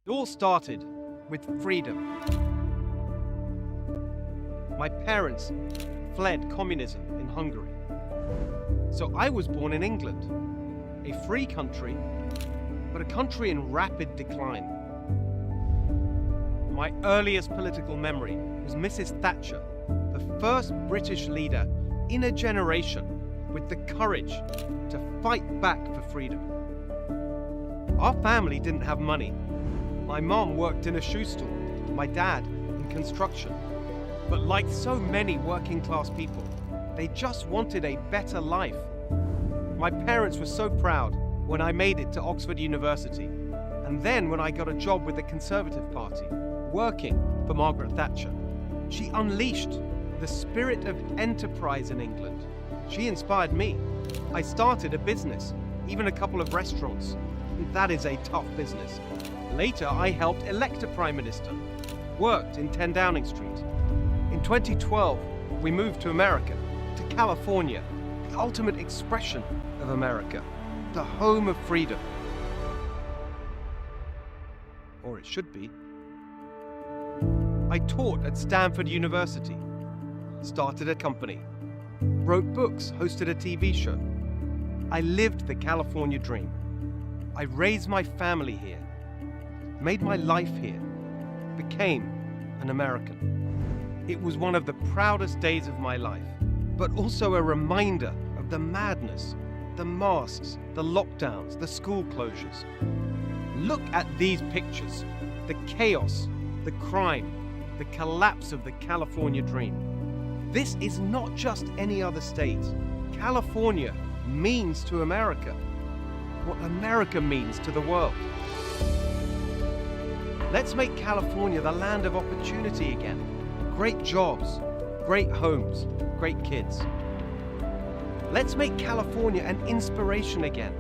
It all started with freedom. My parents fled communism in Hungary. So I was born in England, a free country, but a country in rapid decline. My earliest political memory was Mrs. Thatcher, the first British leader in a generation with the courage to fight back for freedom. Our family didn't have money. My mom worked in a shoe store, my dad in construction. But like so many working class people, they just wanted a better life. My parents were so proud when I made it to Oxford University, and then when I got a job with the Conservative Party, working for Margaret Thatcher. She unleashed the spirit of enterprise in England. She inspired me. I started a business, even a couple of restaurants. That is a tough business. Later, I helped elect a Prime Minister, worked in 10 Downing Street. In 2012, we moved to America, to California, the ultimate expression of America, the home of freedom. Or it should be. I taught at Stanford University, started a company, wrote books, hosted a TV show. I lived the California dream. I raised my family here, made my life here, became an American. It was one of the proudest days of my life, but also a reminder of the madness, the masks, the lockdowns, the school closures. Look at these pictures, the chaos, the crime, the collapse of the California dream. This is not just any other state. California means to America what America means to the world. Let's make California the land of opportunity again. Great jobs, great homes, great kids. Let's make California an inspiration again.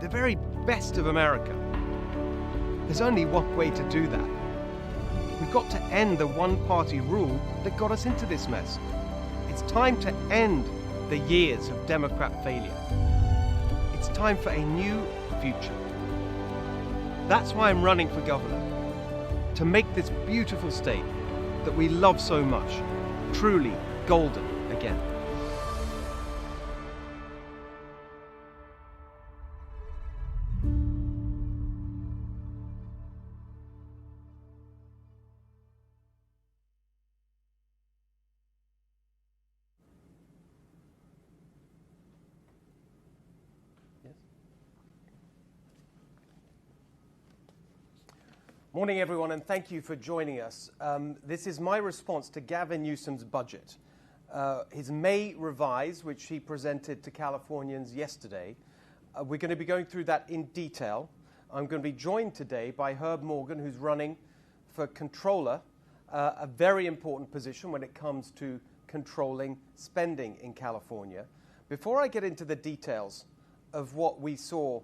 The very best of America. There's only one way to do that. We've got to end the one-party rule that got us into this mess. It's time to end the years of Democrat failure. It's time for a new future. That's why I'm running for governor. To make this beautiful state that we love so much truly golden again. Morning, everyone, and thank you for joining us. This is my response to Gavin Newsom's budget. His May revise, which he presented to Californians yesterday. We're going to be going through that in detail. I'm going to be joined today by Herb Morgan, who's running for controller, a very important position when it comes to controlling spending in California. Before I get into the details of what we saw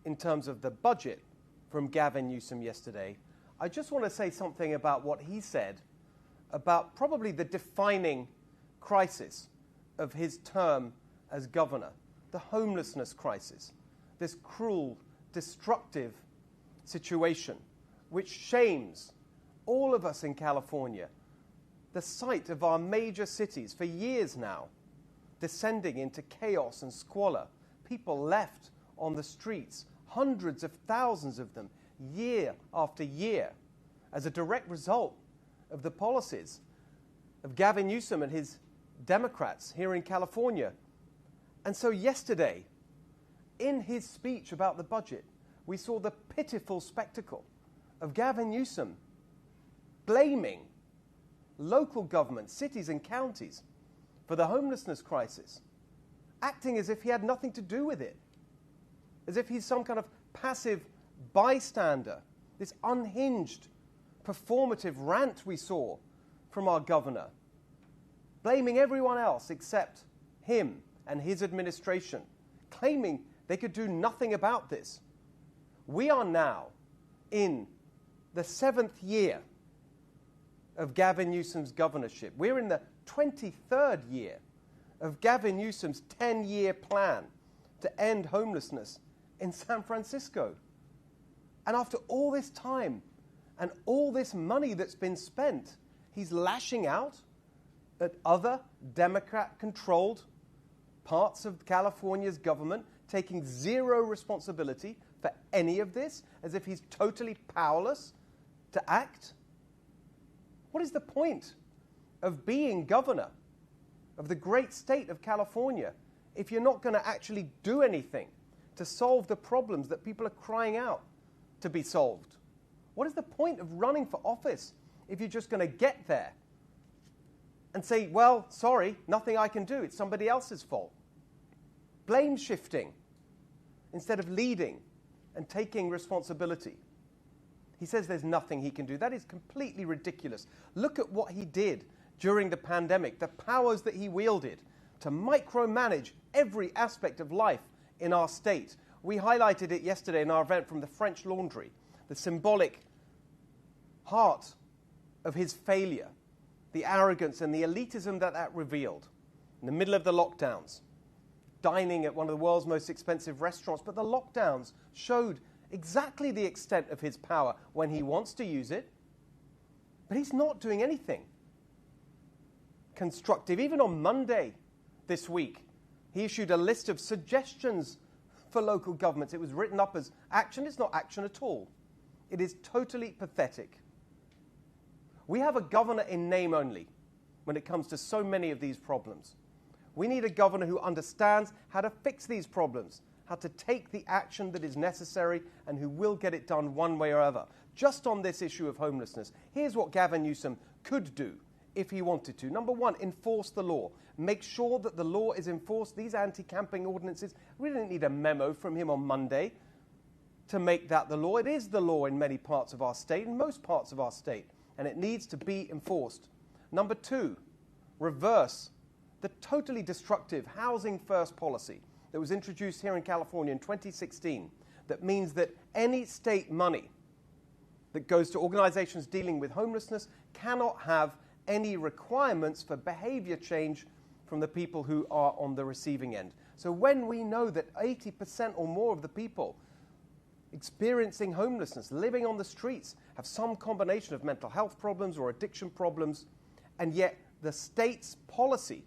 in terms of the budget from Gavin Newsom yesterday, I just want to say something about what he said about probably the defining crisis of his term as governor, the homelessness crisis, this cruel, destructive situation which shames all of us in California, the sight of our major cities for years now, descending into chaos and squalor, people left on the streets, hundreds of thousands of them, year after year, as a direct result of the policies of Gavin Newsom and his Democrats here in California. And so yesterday, in his speech about the budget, we saw the pitiful spectacle of Gavin Newsom blaming local governments, cities and counties for the homelessness crisis, acting as if he had nothing to do with it, as if he's some kind of passive bystander. This unhinged, performative rant we saw from our governor, blaming everyone else except him and his administration, claiming they could do nothing about this. We are now in the 7th year of Gavin Newsom's governorship. We're in the 23rd year of Gavin Newsom's 10-year plan to end homelessness in San Francisco. And after all this time and all this money that's been spent, he's lashing out at other Democrat-controlled parts of California's government, taking zero responsibility for any of this, as if he's totally powerless to act. What is the point of being governor of the great state of California if you're not going to actually do anything to solve the problems that people are crying out to be solved? What is the point of running for office if you're just going to get there and say, well, sorry, nothing I can do, it's somebody else's fault? Blame shifting instead of leading and taking responsibility. He says there's nothing he can do. That is completely ridiculous. Look at what he did during the pandemic, the powers that he wielded to micromanage every aspect of life in our state. We highlighted it yesterday in our event from the French Laundry, the symbolic heart of his failure, the arrogance and the elitism that that revealed in the middle of the lockdowns, dining at one of the world's most expensive restaurants. But the lockdowns showed exactly the extent of his power when he wants to use it. But he's not doing anything constructive. Even on Monday this week, he issued a list of suggestions for local governments. It was written up as action. It's not action at all. It is totally pathetic. We have a governor in name only when it comes to so many of these problems. We need a governor who understands how to fix these problems, how to take the action that is necessary, and who will get it done one way or other. Just on this issue of homelessness, here's what Gavin Newsom could do if he wanted to. Number one, enforce the law. Make sure that the law is enforced. These anti-camping ordinances, we didn't need a memo from him on Monday to make that the law. It is the law in many parts of our state, in most parts of our state, and it needs to be enforced. Number two, reverse the totally destructive housing first policy that was introduced here in California in 2016 that means that any state money that goes to organizations dealing with homelessness cannot have any requirements for behavior change from the people who are on the receiving end. So when we know that 80% or more of the people experiencing homelessness, living on the streets, have some combination of mental health problems or addiction problems, and yet the state's policy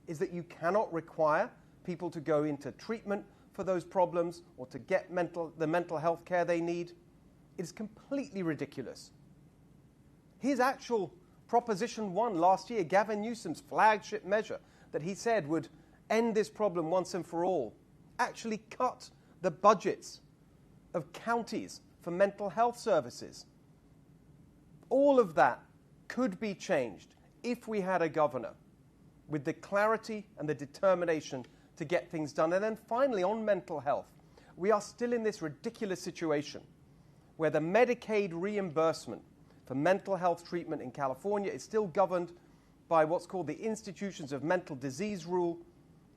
is that you cannot require people to go into treatment for those problems or to get the mental health care they need, it is completely ridiculous. His actual Proposition 1 last year, Gavin Newsom's flagship measure that he said would end this problem once and for all, actually cut the budgets of counties for mental health services. All of that could be changed if we had a governor with the clarity and the determination to get things done. And then finally, on mental health, we are still in this ridiculous situation where the Medicaid reimbursement for mental health treatment in California is still governed by what's called the Institutions of Mental Disease rule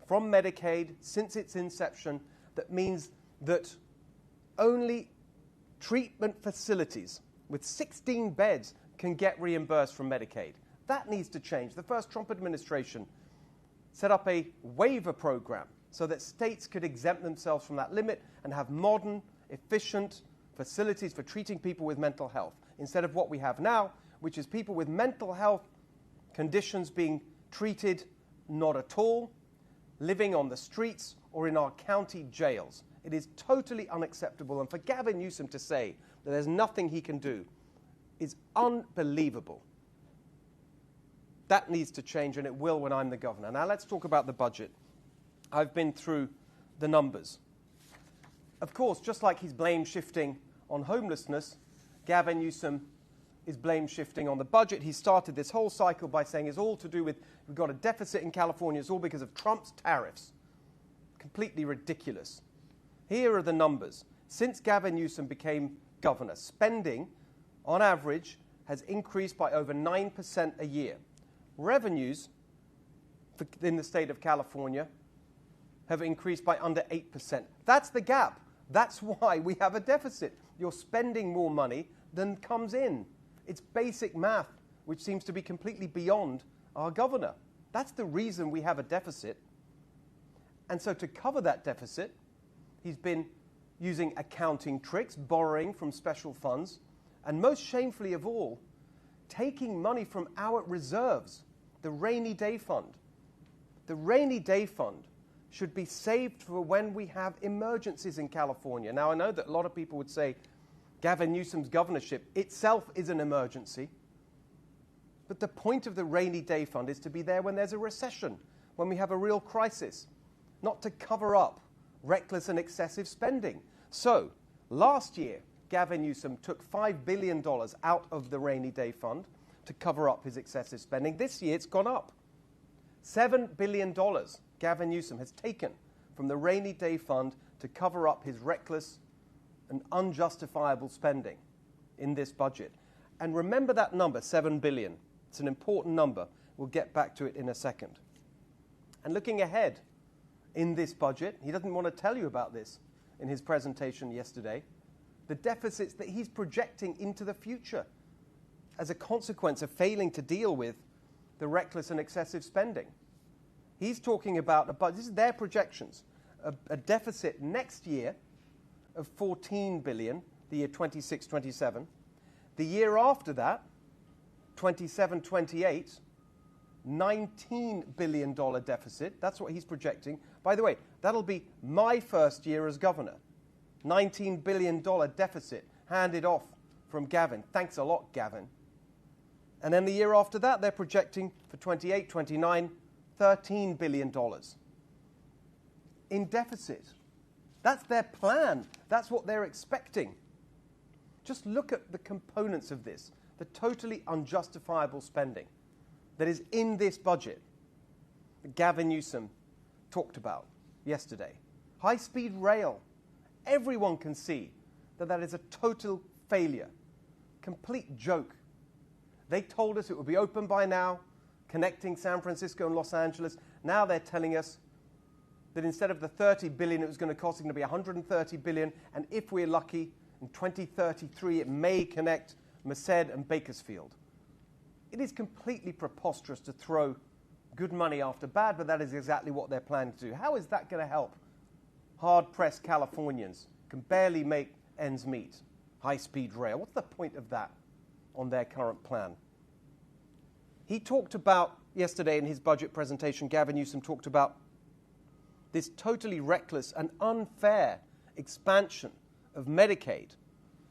from Medicaid since its inception. That means that only treatment facilities with 16 beds can get reimbursed from Medicaid. That needs to change. The first Trump administration set up a waiver program so that states could exempt themselves from that limit and have modern, efficient facilities for treating people with mental health, instead of what we have now, which is people with mental health conditions being treated not at all, living on the streets or in our county jails. It is totally unacceptable. And for Gavin Newsom to say that there's nothing he can do is unbelievable. That needs to change, and it will when I'm the governor. Now let's talk about the budget. I've been through the numbers. Of course, just like he's blame shifting on homelessness, Gavin Newsom is blame shifting on the budget. He started this whole cycle by saying it's all to do with, we've got a deficit in California, it's all because of Trump's tariffs. Completely ridiculous. Here are the numbers. Since Gavin Newsom became governor, spending, on average, has increased by over 9% a year. Revenues in the state of California have increased by under 8%. That's the gap. That's why we have a deficit. You're spending more money than comes in. It's basic math, which seems to be completely beyond our governor. That's the reason we have a deficit. And so to cover that deficit, he's been using accounting tricks, borrowing from special funds, and most shamefully of all, taking money from our reserves, the rainy day fund. The rainy day fund should be saved for when we have emergencies in California. Now, I know that a lot of people would say Gavin Newsom's governorship itself is an emergency, but the point of the rainy day fund is to be there when there's a recession, when we have a real crisis, not to cover up reckless and excessive spending. So, last year, Gavin Newsom took $5 billion out of the rainy day fund to cover up his excessive spending. This year, it's gone up. $7 billion Gavin Newsom has taken from the rainy day fund to cover up his reckless and unjustifiable spending in this budget. And remember that number, $7 billion. It's an important number. We'll get back to it in a second. And looking ahead in this budget, he doesn't want to tell you about this in his presentation yesterday, the deficits that he's projecting into the future as a consequence of failing to deal with the reckless and excessive spending. He's talking about, this is their projections, a deficit next year of $14 billion, the year 26-27. The year after that, 27-28, $19 billion deficit. That's what he's projecting. By the way, that'll be my first year as governor. $19 billion deficit handed off from Gavin. Thanks a lot, Gavin. And then the year after that, they're projecting for 28, 29, $13 billion in deficit. That's their plan. That's what they're expecting. Just look at the components of this, the totally unjustifiable spending that is in this budget that Gavin Newsom talked about yesterday. High-speed rail. Everyone can see that that is a total failure, complete joke. They told us it would be open by now, connecting San Francisco and Los Angeles. Now they're telling us that instead of the $30 billion it was going to cost, it's going to be $130 billion, and if we're lucky, in 2033 it may connect Merced and Bakersfield. It is completely preposterous to throw good money after bad, but that is exactly what they're planning to do. How is that going to help hard-pressed Californians who can barely make ends meet? High-speed rail. What's the point of that on their current plan? He talked about, yesterday in his budget presentation, Gavin Newsom talked about this totally reckless and unfair expansion of Medicaid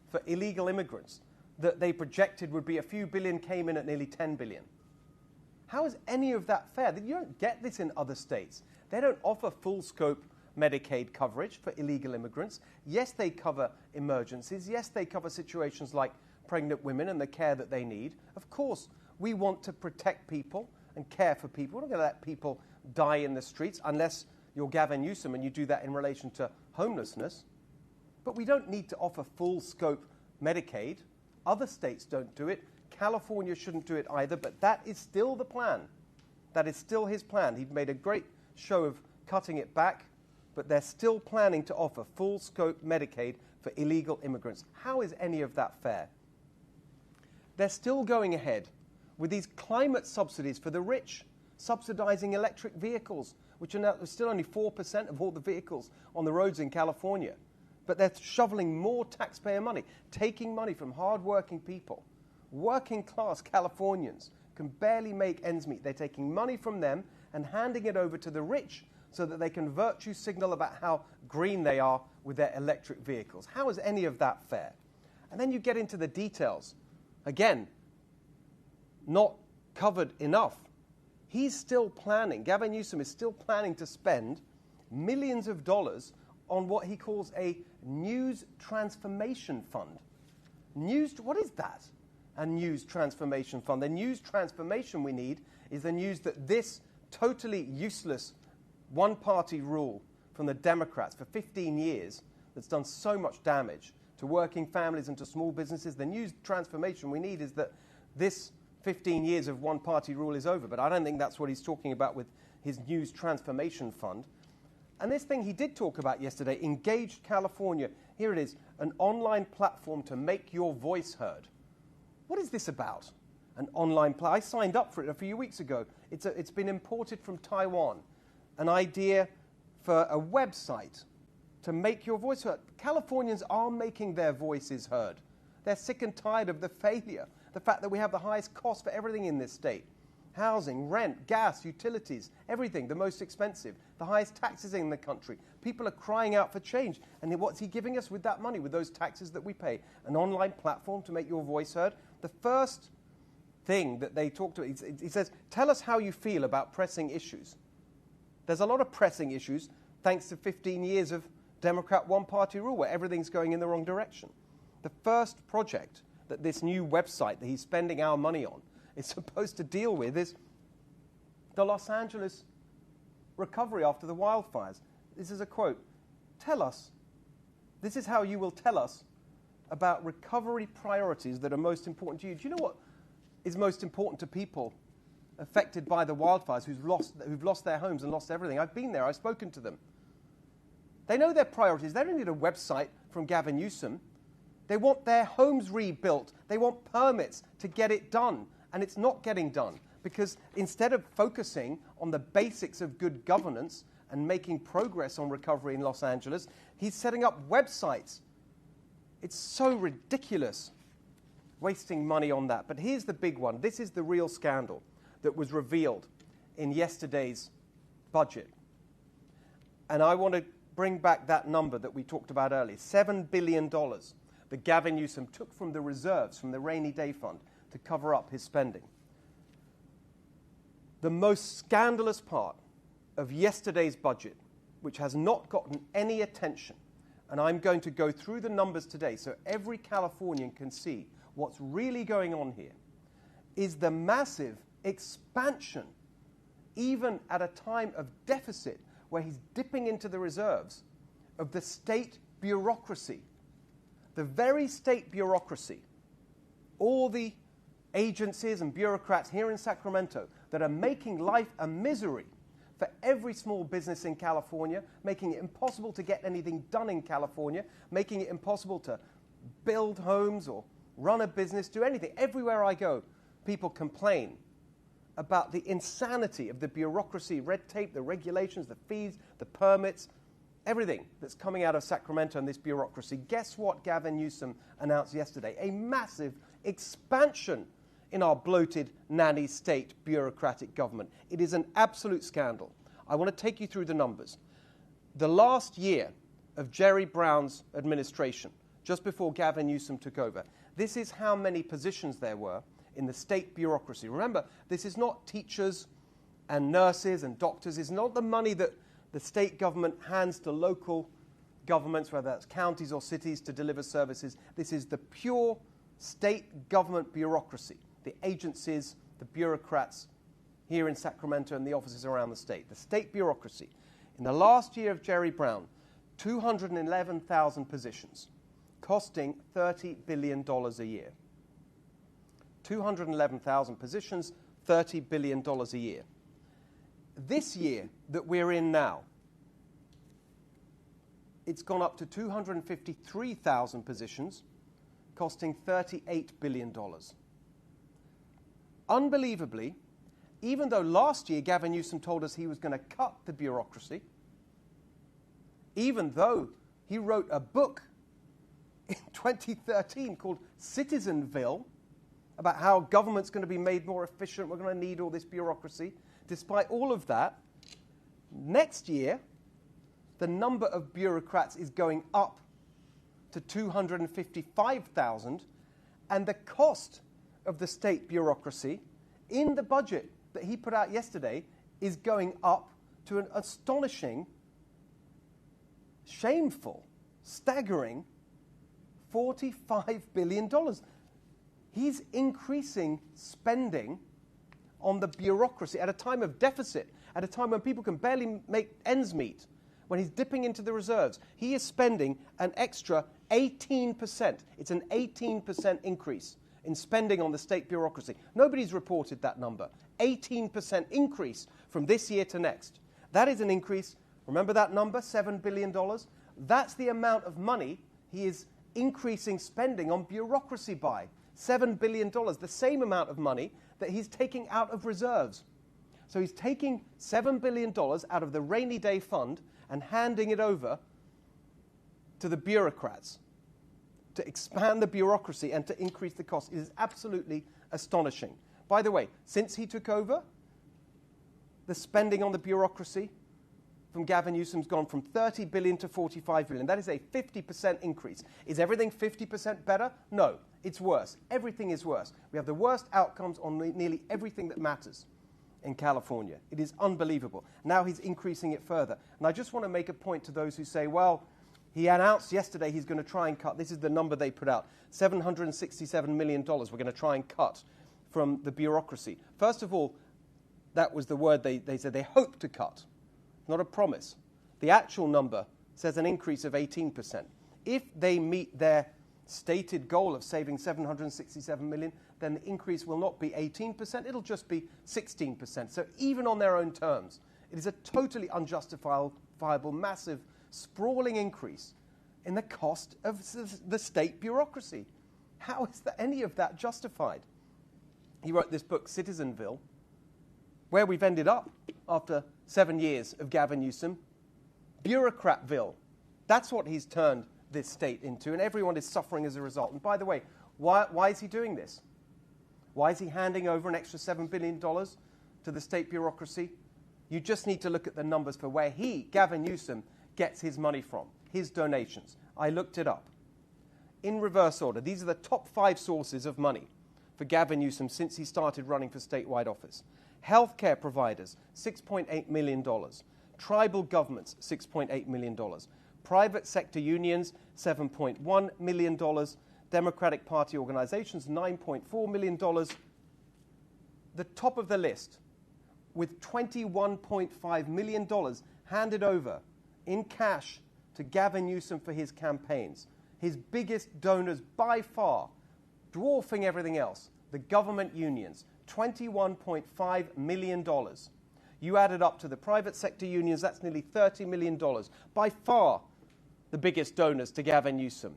for illegal immigrants that they projected would be a few billion, came in at nearly $10 billion. How is any of that fair? You don't get this in other states. They don't offer full-scope Medicaid coverage for illegal immigrants. Yes, they cover emergencies. Yes, they cover situations like pregnant women and the care that they need. Of course, we want to protect people and care for people. We're not going to let people die in the streets unless you're Gavin Newsom and you do that in relation to homelessness. But we don't need to offer full-scope Medicaid. Other states don't do it. California shouldn't do it either, but that is still the plan. That is still his plan. He's made a great show of cutting it back, but they're still planning to offer full-scope Medicaid for illegal immigrants. How is any of that fair? They're still going ahead with these climate subsidies for the rich, subsidizing electric vehicles, which are now still only 4% of all the vehicles on the roads in California. But they're shoveling more taxpayer money, taking money from hard-working people. Working-class Californians can barely make ends meet. They're taking money from them and handing it over to the rich so that they can virtue signal about how green they are with their electric vehicles. How is any of that fair? And then you get into the details. Again, not covered enough. He's still planning, Gavin Newsom is still planning to spend millions of dollars on what he calls a news transformation fund. What is that? A news transformation fund. The news transformation we need is the news that this totally useless one-party rule from the Democrats for 15 years that's done so much damage to working families and to small businesses, the news transformation we need is that this 15 years of one-party rule is over. But I don't think that's what he's talking about with his news transformation fund. And this thing he did talk about yesterday, Engaged California. Here it is, an online platform to make your voice heard. What is this about? An online platform? I signed up for it a few weeks ago. It's been imported from Taiwan. An idea for a website to make your voice heard. Californians are making their voices heard. They're sick and tired of the failure, the fact that we have the highest cost for everything in this state. Housing, rent, gas, utilities, everything, the most expensive, the highest taxes in the country. People are crying out for change. And what's he giving us with that money, with those taxes that we pay? An online platform to make your voice heard. The first thing that they talk to, he says, tell us how you feel about pressing issues. There's a lot of pressing issues thanks to 15 years of Democrat one-party rule where everything's going in the wrong direction. The first project that this new website that he's spending our money on is supposed to deal with is the Los Angeles recovery after the wildfires. This is a quote. Tell us, this is how you will tell us about recovery priorities that are most important to you. Do you know what is most important to people affected by the wildfires who've lost their homes and lost everything? I've been there. I've spoken to them. They know their priorities. They don't need a website from Gavin Newsom. They want their homes rebuilt. They want permits to get it done. And it's not getting done because instead of focusing on the basics of good governance and making progress on recovery in Los Angeles, he's setting up websites. It's so ridiculous, wasting money on that. But here's the big one. This is the real scandal that was revealed in yesterday's budget. And I want to bring back that number that we talked about earlier, $7 billion that Gavin Newsom took from the reserves, from the rainy day fund, to cover up his spending. The most scandalous part of yesterday's budget, which has not gotten any attention, and I'm going to go through the numbers today so every Californian can see what's really going on here, is the massive expansion, even at a time of deficit, where he's dipping into the reserves, of the state bureaucracy. The very state bureaucracy, all the agencies and bureaucrats here in Sacramento that are making life a misery for every small business in California, making it impossible to get anything done in California, making it impossible to build homes or run a business, do anything. Everywhere I go, people complain about the insanity of the bureaucracy, red tape, the regulations, the fees, the permits, everything that's coming out of Sacramento and this bureaucracy. Guess what Gavin Newsom announced yesterday? A massive expansion in our bloated, nanny state bureaucratic government. It is an absolute scandal. I want to take you through the numbers. The last year of Jerry Brown's administration, just before Gavin Newsom took over, this is how many positions there were in the state bureaucracy. Remember, this is not teachers and nurses and doctors. It's not the money that the state government hands to local governments, whether that's counties or cities, to deliver services. This is the pure state government bureaucracy, the agencies, the bureaucrats here in Sacramento and the offices around the state. The state bureaucracy. In the last year of Jerry Brown, 211,000 positions, costing $30 billion a year. 211,000 positions, $30 billion a year. This year that we're in now, it's gone up to 253,000 positions, costing $38 billion. Unbelievably, even though last year Gavin Newsom told us he was going to cut the bureaucracy, even though he wrote a book in 2013 called Citizenville about how government's going to be made more efficient, we're going to need all this bureaucracy. Despite all of that, next year, the number of bureaucrats is going up to 255,000, and the cost of the state bureaucracy in the budget that he put out yesterday is going up to an astonishing, shameful, staggering $45 billion. He's increasing spending on the bureaucracy at a time of deficit, at a time when people can barely make ends meet, when he's dipping into the reserves. He is spending an extra 18%. It's an 18% increase in spending on the state bureaucracy. Nobody's reported that number. 18% increase from this year to next. That is an increase. Remember that number, $7 billion? That's the amount of money he is increasing spending on bureaucracy by. $7 billion, the same amount of money that he's taking out of reserves. So he's taking $7 billion out of the rainy day fund and handing it over to the bureaucrats, to expand the bureaucracy and to increase the cost. It is absolutely astonishing. By the way, since he took over, the spending on the bureaucracy from Gavin Newsom's gone from 30 billion to 45 billion. That is a 50% increase. Is everything 50% better? No, it's worse. Everything is worse. We have the worst outcomes on nearly everything that matters in California. It is unbelievable. Now he's increasing it further. And I just want to make a point to those who say, well, he announced yesterday he's going to try and cut, this is the number they put out, $767 million we're going to try and cut from the bureaucracy. First of all, that was the word they said they hope to cut, not a promise. The actual number says an increase of 18%. If they meet their stated goal of saving $767 million, then the increase will not be 18%, it'll just be 16%. So even on their own terms, it is a totally unjustifiable, massive, sprawling increase in the cost of the state bureaucracy. How is any of that justified? He wrote this book, Citizenville, where we've ended up after 7 years of Gavin Newsom. Bureaucratville. That's what he's turned this state into, and everyone is suffering as a result. And by the way, why is he doing this? Why is he handing over an extra $7 billion to the state bureaucracy? You just need to look at the numbers for where he, Gavin Newsom, gets his money from, his donations. I looked it up. In reverse order, these are the top 5 sources of money for Gavin Newsom since he started running for statewide office. Healthcare providers, $6.8 million. Tribal governments, $6.8 million. Private sector unions, $7.1 million. Democratic Party organizations, $9.4 million. The top of the list, with $21.5 million handed over in cash to Gavin Newsom for his campaigns. His biggest donors by far, dwarfing everything else, the government unions, $21.5 million. You add it up to the private sector unions, that's nearly $30 million. By far the biggest donors to Gavin Newsom.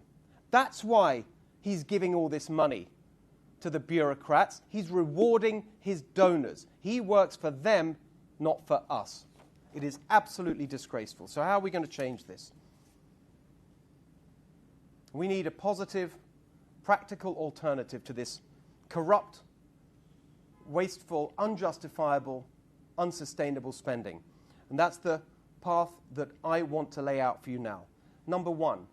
That's why he's giving all this money to the bureaucrats. He's rewarding his donors. He works for them, not for us. It is absolutely disgraceful. So how are we going to change this? We need a positive, practical alternative to this corrupt, wasteful, unjustifiable, unsustainable spending. And that's the path that I want to lay out for you now. Number one,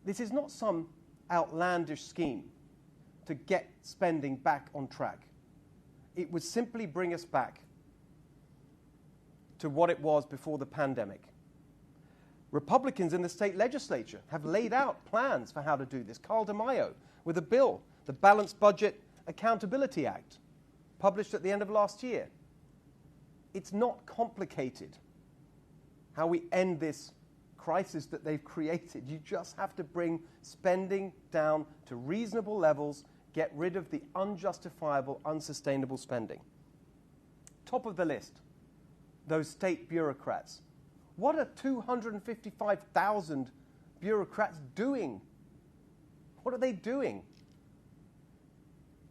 this is not some outlandish scheme to get spending back on track. It would simply bring us back to what it was before the pandemic. Republicans in the state legislature have laid out plans for how to do this. Carl DeMaio with a bill, the Balanced Budget Accountability Act, published at the end of last year. It's not complicated how we end this crisis that they've created. You just have to bring spending down to reasonable levels, get rid of the unjustifiable, unsustainable spending. Top of the list, those state bureaucrats. What are 255,000 bureaucrats doing? What are they doing?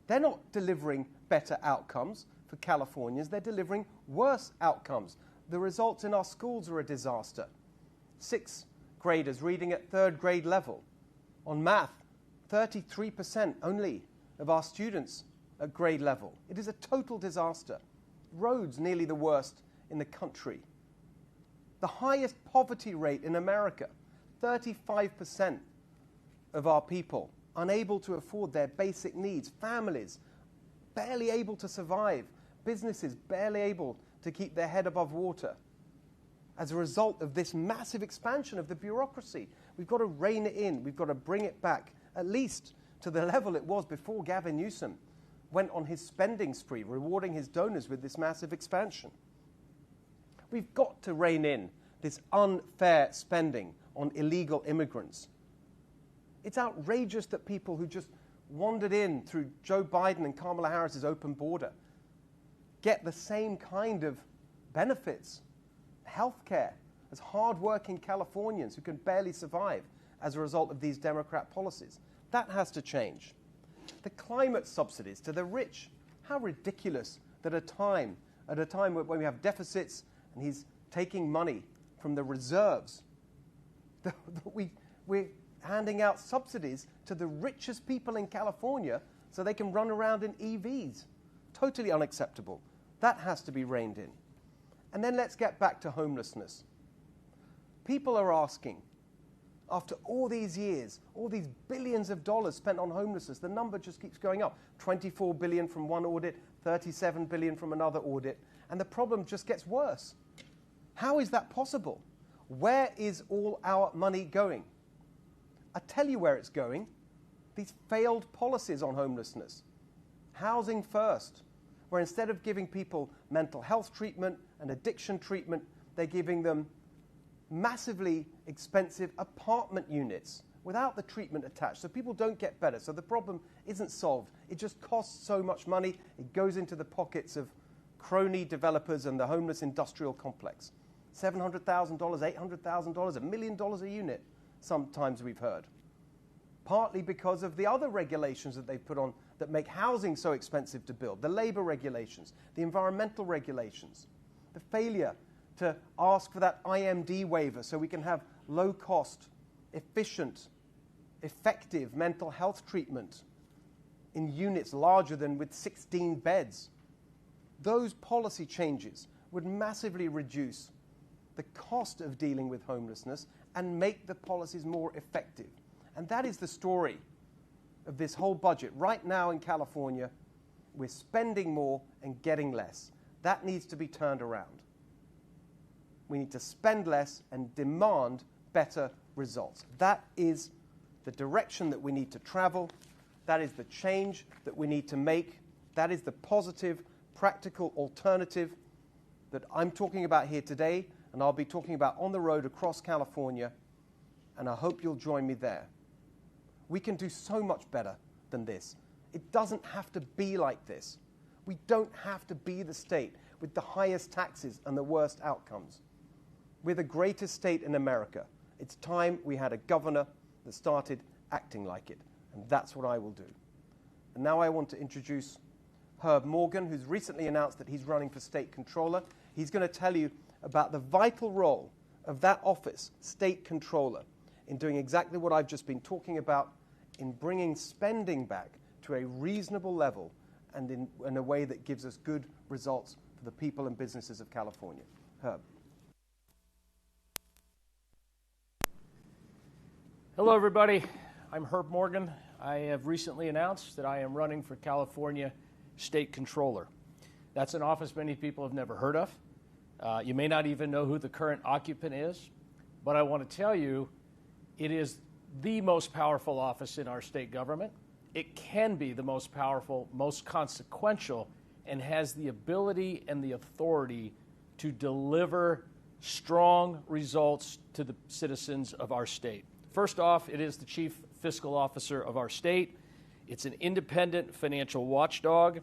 They're not delivering better outcomes for Californians. They're delivering worse outcomes. The results in our schools are a disaster. 6th graders reading at 3rd grade level. On math, 33% only of our students at grade level. It is a total disaster. Roads, nearly the worst in the country. The highest poverty rate in America. 35% of our people unable to afford their basic needs. Families barely able to survive. Businesses barely able to keep their head above water. As a result of this massive expansion of the bureaucracy, we've got to rein it in. We've got to bring it back, at least to the level it was before Gavin Newsom went on his spending spree, rewarding his donors with this massive expansion. We've got to rein in this unfair spending on illegal immigrants. It's outrageous that people who just wandered in through Joe Biden and Kamala Harris's open border get the same kind of benefits, health care, as hard-working Californians who can barely survive as a result of these Democrat policies. That has to change. The climate subsidies to the rich, how ridiculous that at a time when we have deficits and he's taking money from the reserves, that we we're handing out subsidies to the richest people in California so they can run around in EVs. Totally unacceptable. That has to be reined in. And then let's get back to homelessness. People are asking, after all these years, all these billions of dollars spent on homelessness, the number just keeps going up. 24 billion from one audit, 37 billion from another audit, and the problem just gets worse. How is that possible? Where is all our money going? I tell you where it's going. These failed policies on homelessness. Housing first, where instead of giving people mental health treatment and addiction treatment, they're giving them massively expensive apartment units without the treatment attached, so people don't get better. So the problem isn't solved. It just costs so much money. It goes into the pockets of crony developers and the homeless industrial complex. $700,000, $800,000, $1 million a unit, sometimes we've heard. Partly because of the other regulations that they've put on that make housing so expensive to build, the labor regulations, the environmental regulations, the failure to ask for that IMD waiver so we can have low-cost, efficient, effective mental health treatment in units larger than with 16 beds. Those policy changes would massively reduce the cost of dealing with homelessness and make the policies more effective. And that is the story of this whole budget. Right now in California, we're spending more and getting less. That needs to be turned around. We need to spend less and demand better results. That is the direction that we need to travel. That is the change that we need to make. That is the positive, practical alternative that I'm talking about here today, and I'll be talking about on the road across California, and I hope you'll join me there. We can do so much better than this. It doesn't have to be like this. We don't have to be the state with the highest taxes and the worst outcomes. We're the greatest state in America. It's time we had a governor that started acting like it, and that's what I will do. And now I want to introduce Herb Morgan, who's recently announced that he's running for state controller. He's going to tell you about the vital role of that office, state controller, in doing exactly what I've just been talking about, in bringing spending back to a reasonable level and in a way that gives us good results for the people and businesses of California. Herb. Hello, everybody. I'm Herb Morgan. I have recently announced that I am running for California State Controller. That's an office many people have never heard of. You may not even know who the current occupant is, but I want to tell you it is the most powerful office in our state government. It can be the most powerful, most consequential, and has the ability and the authority to deliver strong results to the citizens of our state. First off, it is the chief fiscal officer of our state. It's an independent financial watchdog.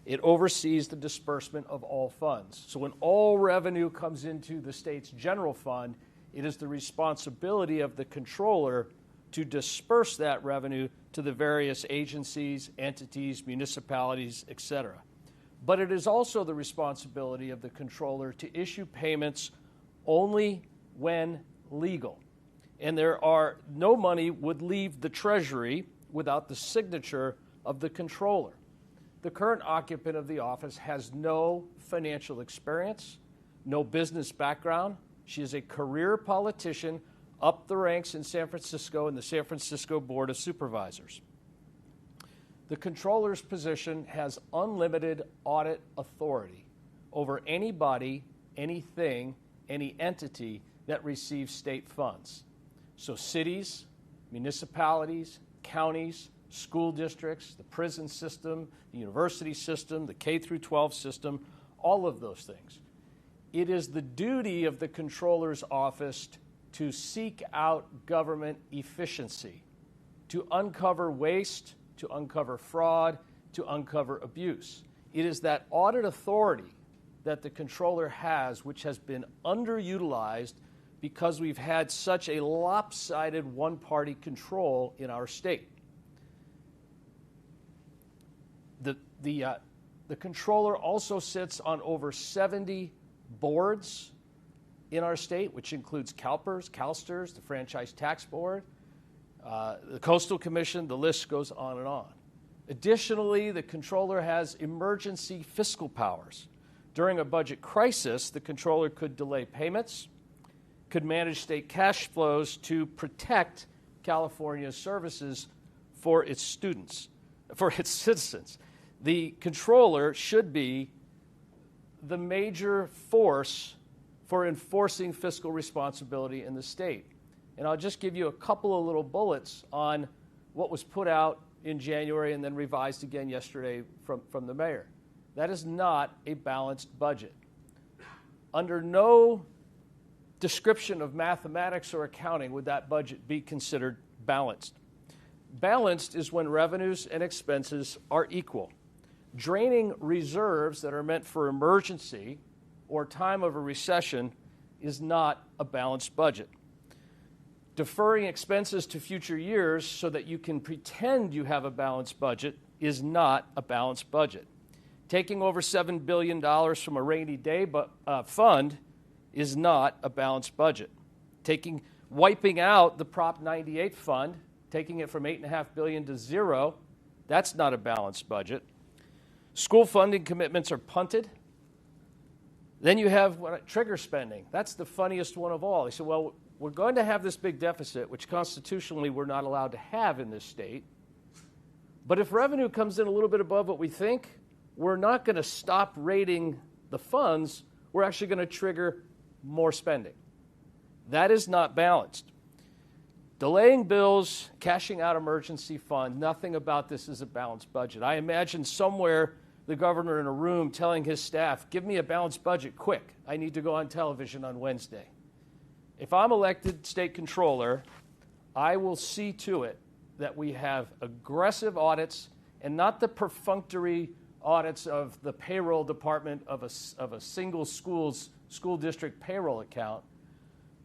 It oversees the disbursement of all funds. So when all revenue comes into the state's general fund, it is the responsibility of the controller to disperse that revenue to the various agencies, entities, municipalities, etc. But it is also the responsibility of the controller to issue payments only when legal. And no money would leave the Treasury without the signature of the controller. The current occupant of the office has no financial experience, no business background. She is a career politician up the ranks in San Francisco in the San Francisco Board of Supervisors. The controller's position has unlimited audit authority over anybody, anything, any entity that receives state funds. So cities, municipalities, counties, school districts, the prison system, the university system, the K through 12 system, all of those things. It is the duty of the controller's office to seek out government efficiency, to uncover waste, to uncover fraud, to uncover abuse. It is that audit authority that the controller has, which has been underutilized because we've had such a lopsided one-party control in our state. The controller also sits on over 70 boards in our state, which includes CalPERS, CalSTRS, the Franchise Tax Board, the Coastal Commission, the list goes on and on. Additionally, the controller has emergency fiscal powers. During a budget crisis, the controller could delay payments, could manage state cash flows to protect California's services for its students, for its citizens. The controller should be the major force for enforcing fiscal responsibility in the state. And I'll just give you a couple of little bullets on what was put out in January and then revised again yesterday from the mayor. That is not a balanced budget. Under no description of mathematics or accounting would that budget be considered balanced. Balanced is when revenues and expenses are equal. Draining reserves that are meant for emergency or time of a recession is not a balanced budget. Deferring expenses to future years so that you can pretend you have a balanced budget is not a balanced budget. Taking over $7 billion from a rainy day fund is not a balanced budget. Wiping out the Prop 98 fund, taking it from $8.5 billion to zero, that's not a balanced budget. School funding commitments are punted. Then you have trigger spending. That's the funniest one of all. They said, well, we're going to have this big deficit, which constitutionally we're not allowed to have in this state. But if revenue comes in a little bit above what we think, we're not going to stop rating the funds. We're actually going to trigger more spending. That is not balanced. Delaying bills, cashing out emergency fund, nothing about this is a balanced budget. I imagine somewhere the governor in a room telling his staff, give me a balanced budget quick. I need to go on television on Wednesday. If I'm elected state controller, I will see to it that we have aggressive audits and not the perfunctory audits of the payroll department of a single school district payroll account,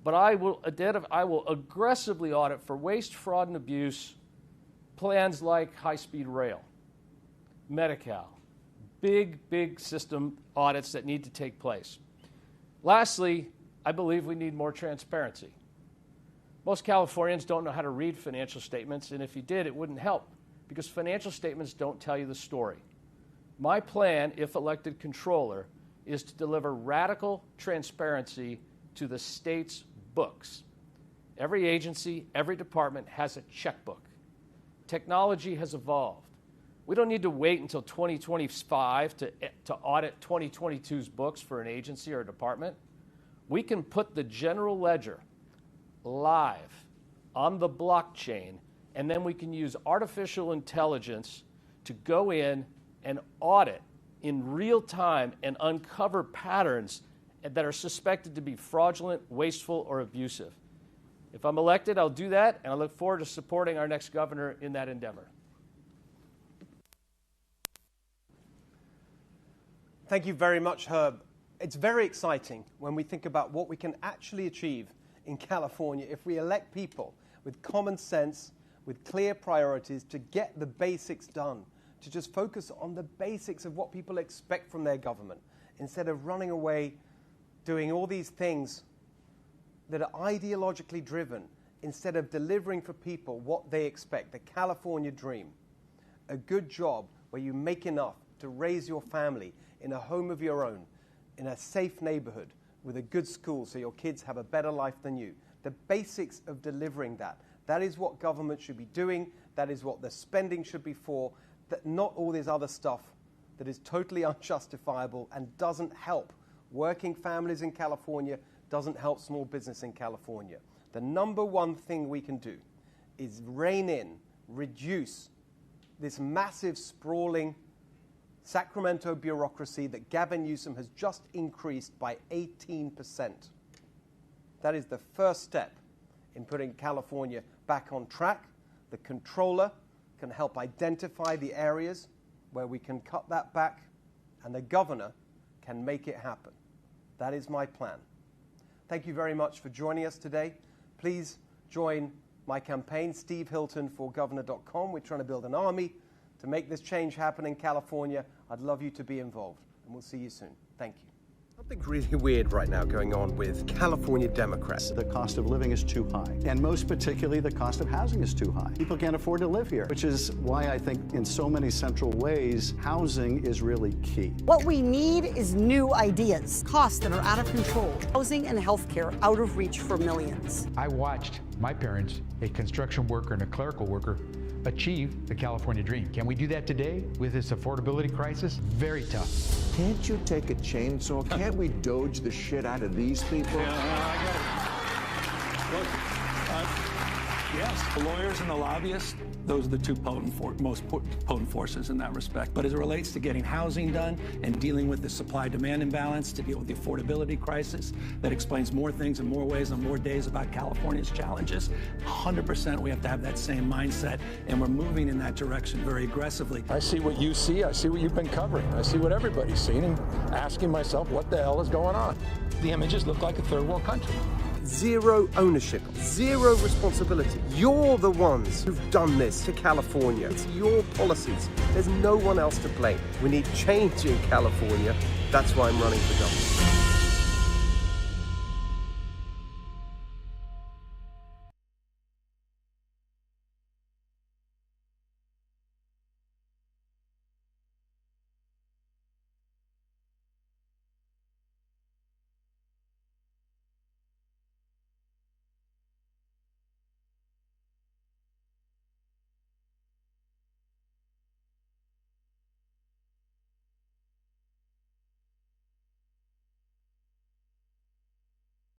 but I will aggressively audit for waste, fraud, and abuse plans like high-speed rail, Medi-Cal, big system audits that need to take place. Lastly, I believe we need more transparency. Most Californians don't know how to read financial statements, and if you did, it wouldn't help because financial statements don't tell you the story. My plan, if elected controller, is to deliver radical transparency to the state's books. Every agency, every department has a checkbook. Technology has evolved. We don't need to wait until 2025 to audit 2022's books for an agency or a department. We can put the general ledger live on the blockchain, and then we can use artificial intelligence to go in and audit in real time and uncover patterns that are suspected to be fraudulent, wasteful, or abusive. If I'm elected, I'll do that, and I look forward to supporting our next governor in that endeavor. Thank you very much, Herb. It's very exciting when we think about what we can actually achieve in California if we elect people with common sense, with clear priorities to get the basics done, to just focus on the basics of what people expect from their government instead of running away doing all these things that are ideologically driven instead of delivering for people what they expect, the California dream, a good job where you make enough to raise your family in a home of your own, in a safe neighborhood with a good school so your kids have a better life than you. The basics of delivering that. That is what government should be doing. That is what the spending should be for. That not all this other stuff that is totally unjustifiable and doesn't help working families in California, doesn't help small business in California. The number one thing we can do is rein in, reduce this massive, sprawling Sacramento bureaucracy that Gavin Newsom has just increased by 18%. That is the first step in putting California back on track. The controller can help identify the areas where we can cut that back, and the governor can make it happen. That is my plan. Thank you very much for joining us today. Please join my campaign, stevehiltonforgovernor.com. We're trying to build an army to make this change happen in California. I'd love you to be involved, and we'll see you soon. Thank you. Something really weird right now going on with California Democrats. The cost of living is too high, and most particularly the cost of housing is too high. People can't afford to live here, which is why I think in so many central ways, housing is really key. What we need is new ideas, costs that are out of control, housing and healthcare out of reach for millions. I watched my parents, a construction worker and a clerical worker, achieve the California dream. Can we do that today with this affordability crisis? Very tough. Can't you take a chainsaw? Can't we doge the shit out of these people? Yes, the lawyers and the lobbyists, those are the two most potent forces in that respect. But as it relates to getting housing done and dealing with the supply-demand imbalance, to deal with the affordability crisis, that explains more things in more ways on more days about California's challenges. 100% we have to have that same mindset, and we're moving in that direction very aggressively. I see what you see, I see what you've been covering, I see what everybody's seen, and asking myself, what the hell is going on? The images look like a third world country. Zero ownership, zero responsibility. You're the ones who've done this to California. It's your policies. There's no one else to blame. We need change in California. That's why I'm running for governor.